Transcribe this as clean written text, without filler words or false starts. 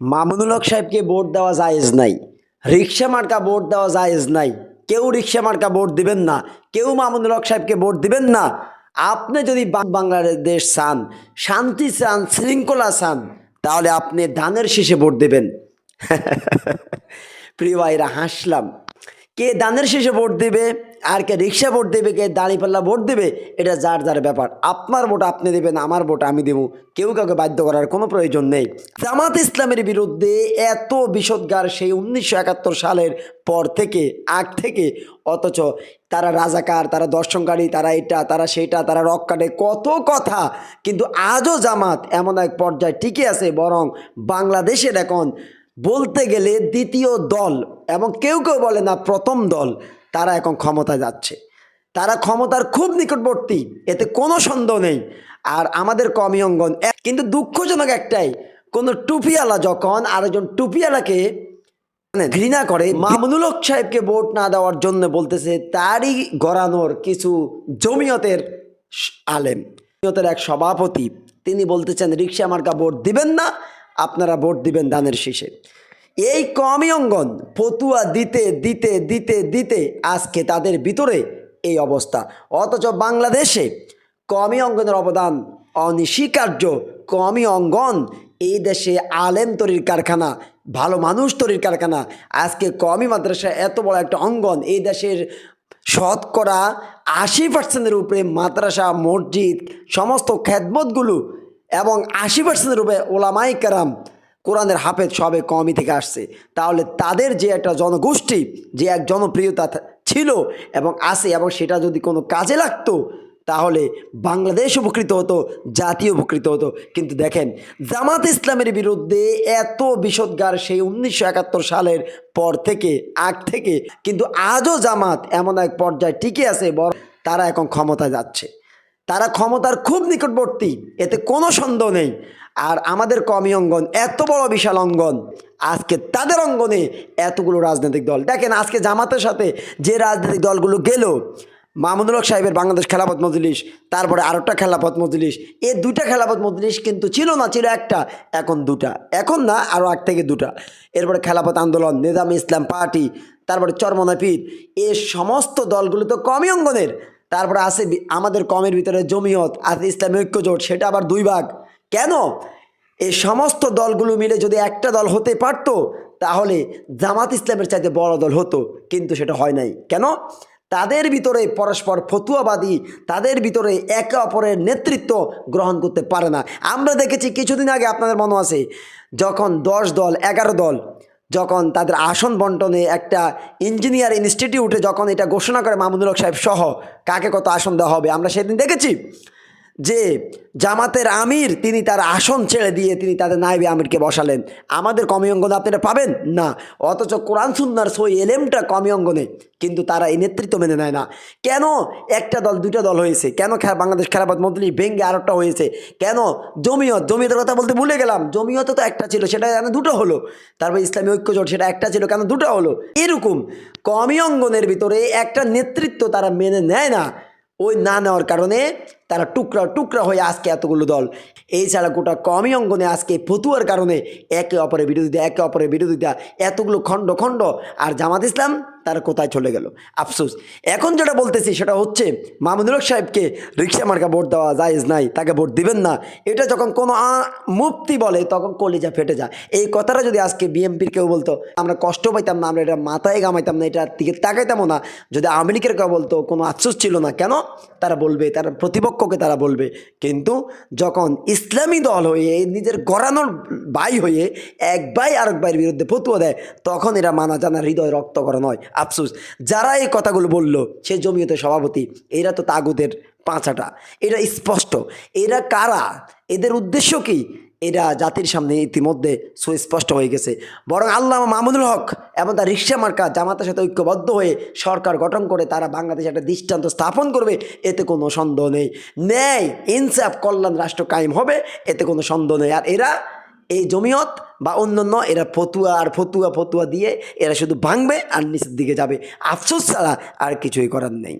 মামুনুল হক সাহেবকে ভোট দেওয়া জায়েজ নাই। রিক্সা মার্কা ভোট দেওয়া জায়েজ নাই। কেউ রিক্সা মার্কা ভোট দিবেন না, কেউ মামুনুল হক সাহেবকে ভোট দিবেন না। আপনি যদি বাংলাদেশ চান, শান্তি চান, শৃঙ্খলা চান, তাহলে আপনি ধানের শীষে ভোট দেবেন। প্রিয় ভাইরা, হাসলাম। কে ধানের শীষে ভোট দেবে আর কে রিক্সা ভোট দেবে, কে দাঁড়িপাল্লা ভোট দেবে, এটা যার যার ব্যাপার। আপনার ভোট আপনি দেবেন, আমার ভোট আমি দেবো। কেউ কাউকে বাধ্য করার কোনো প্রয়োজন নেই। জামাত ইসলামের বিরুদ্ধে এত বিষোদ্গার সেই 1971 সালের পর থেকে, আগ থেকে, অথচ তারা রাজাকার, তারা দর্শনকারী, তারা এটা, তারা সেটা, তারা রক কাটে, কত কথা। কিন্তু আজও জামাত এমন এক পর্যায়ে টিকে আছে, বরং বাংলাদেশের এখন বলতে গেলে দ্বিতীয় দল, এবং কেউ কেউ বলে না প্রথম দল, তারা এখন ক্ষমতায় যাচ্ছে। তারা ক্ষমতার খুব নিকটবর্তী, এতে কোনো সন্দেহ নেই। আর আমাদের কওমি অঙ্গন, কিন্তু দুঃখজনক একটাই, কোনো টুপিওয়ালা যখন আরেকজন টুপিওয়ালাকে ঘৃণা করে, মামুনুল হক সাহেবকে ভোট না দেওয়ার জন্য বলতেছে, তারই গড়ানোর কিছু জমিয়তের আলেম, জমিয়তের এক সভাপতি, তিনি বলতেছেন রিক্সা মার্কা ভোট দিবেন না, আপনারা ভোট দিবেন ধানের শীষে। এই কওমি অঙ্গন ফতুয়া দিতে দিতে দিতে দিতে আজকে তাদের ভিতরে এই অবস্থা। অথচ বাংলাদেশে কওমি অঙ্গনের অবদান অনস্বীকার্য। কওমি অঙ্গন এই দেশে আলেম তৈরির কারখানা, ভালো মানুষ তৈরির কারখানা। আজকে কওমি মাদ্রাসা এত বড় একটা অঙ্গন, এই দেশের শতকরা 80% উপরে মাদ্রাসা, মসজিদ, সমস্ত খেদমতগুলো, এবং 80% উপরে ওলামাই কেরাম, কোরআনের হাফেজ সবে কওমি থেকে আসছে। তাহলে তাদের যে একটা জনগোষ্ঠী, যে এক জনপ্রিয়তা ছিল এবং আছে, এবং সেটা যদি কোনো কাজে লাগতো, তাহলে বাংলাদেশ উপকৃত হতো, জাতীয় উপকৃত হতো। কিন্তু দেখেন, জামাত ইসলামের বিরুদ্ধে এত বিষোদ্গার সেই 1971 সালের পর থেকে, আগ থেকে, কিন্তু আজও জামাত এমন এক পর্যায়ে টিকে আছে, বরং তারা এখন ক্ষমতায় যাচ্ছে। তারা ক্ষমতার খুব নিকটবর্তী, এতে কোনো সন্দেহ নেই। আর আমাদের কওমি অঙ্গন এত বড় বিশাল অঙ্গন, আজকে তাদের অঙ্গনে এতগুলো রাজনৈতিক দল। দেখেন আজকে জামাতের সাথে যে রাজনৈতিক দলগুলো গেল, মামুনুল হক সাহেবের বাংলাদেশ খেলাফত মজলিস, তারপরে আরেকটা খেলাফত মজলিস, এই দুইটা খেলাফত মজলিস কিন্তু ছিল না, ছিল একটা, এখন দুটা, এখন না আরও আগ থেকে দুটা। এরপরে খেলাফত আন্দোলন, নিজামে ইসলাম পার্টি, তারপরে চরমনায় পীর, এই সমস্ত দলগুলো তো কওমি অঙ্গনের। তারপরে আছে আমাদের কমের ভিতরে জমিয়ত, আছে ইসলামী ঐক্য জোট, সেটা আবার দুই ভাগ। কেন? এই সমস্ত দলগুলো মিলে যদি একটা দল হতে পারতো, তাহলে জামাত ইসলামের চাইতে বড় দল হতো, কিন্তু সেটা হয় নাই। কেন? তাদের ভিতরে পরস্পর ফতুয়াবাদী, তাদের ভিতরে একে অপরের নেতৃত্ব গ্রহণ করতে পারে না। আমরা দেখেছি কিছুদিন আগে, আপনাদের মনে আছে, যখন 10 দল 11 দল যখন তাদের আসন বন্টনে একটা ইঞ্জিনিয়ার ইনস্টিটিউটে যখন এটা ঘোষণা করে মামুনুল হক সাহেব সহ কাকে কত আসন দেওয়া হবে, আমরা সেদিন দেখেছি যে জামাতের আমির তিনি তার আসন ছেড়ে দিয়ে তিনি তাদের নায়েবে আমিরকে বসালেন। আমাদের কওমি অঙ্গনে আপনারা পাবেন না। অথচ কোরআন সুন্নাহর সই এলেমটা কওমি অঙ্গনে, কিন্তু তারা এই নেতৃত্ব মেনে নেয় না। কেন? একটা দল দুইটা দল হয়েছে, কেন বাংলাদেশ খেলাফত মজলিস ভেঙ্গে আরেকটা হয়েছে, কেন? জমিয়তের কথা বলতে ভুলে গেলাম, জমিয়ত তো একটা ছিল, সেটা কেন দুটো হলো? তারপর ইসলামী ঐক্য জোট, সেটা একটা ছিল, কেন দুটো হলো? এরকম কওমি অঙ্গনের ভিতরে একটা নেতৃত্ব তারা মেনে নেয় না। ওই না নেওয়ার কারণে তারা টুকরা টুকরা হয়ে আজকে এতগুলো দল। এই ছাড়া গোটা কওমি অঙ্গনে আজকে ফতুয়ার কারণে একে অপরের বিরোধিতা, এতগুলো খণ্ড খণ্ড। আর জামাত ইসলাম তারা কোথায় চলে গেল? আফসোস। এখন যেটা বলতেছি সেটা হচ্ছে, মামুনুল হক সাহেবকে রিক্সা মার্কা ভোট দেওয়া জায়েজ নাই, তাকে ভোট দিবেন না, এটা যখন কোনো মুফতি বলে তখন কলিজা ফেটে যায়। এই কথাটা যদি আজকে বিএনপির কেউ বলতো, আমরা কষ্ট পাইতাম না, আমরা এটা মাথায় গামাইতাম না, এটার দিকে তাকাইতামও না। যদি আওয়ামী লীগের কেউ বলতো, কোনো আফসোস ছিল না। কেন? তারা বলবে, তারা প্রতিপক্ষকে তারা বলবে। কিন্তু যখন ইসলামী দল হয়ে নিজের গড়ানোর ভাই হয়ে এক ভাই আরেক ভাইয়ের বিরুদ্ধে ফতুয়া দেয়, তখন এরা মানা জানা, হৃদয় রক্ত করা নয়। আফসোস, যারা এই কথাগুলো বললো, সে জমিয়তের সভাপতি, এরা তো তাগুতের পাঁচাটা, এটা স্পষ্ট। এরা কারা? এদের উদ্দেশ্য কি? এরা জাতির সামনে ইতিমধ্যে সুস্পষ্ট হয়ে গেছে। বরং আল্লামা মামুনুল হক এবং তার রিক্সা মার্কা জামাতের সাথে ঐক্যবদ্ধ হয়ে সরকার গঠন করে তারা বাংলাদেশে একটা দৃষ্টান্ত স্থাপন করবে, এতে কোনো সন্দেহ নেই। ন্যায়, ইনসাফ, কল্যাণ রাষ্ট্র কায়েম হবে, এতে কোনো সন্দেহ নেই। আর এরা, এই জমিয়ত বা অন্যান্য, এরা ফতুয়া দিয়ে এরা শুধু ভাঙবে আর নিচের দিকে যাবে। আফসোস ছাড়া আর কিছুই করার নেই।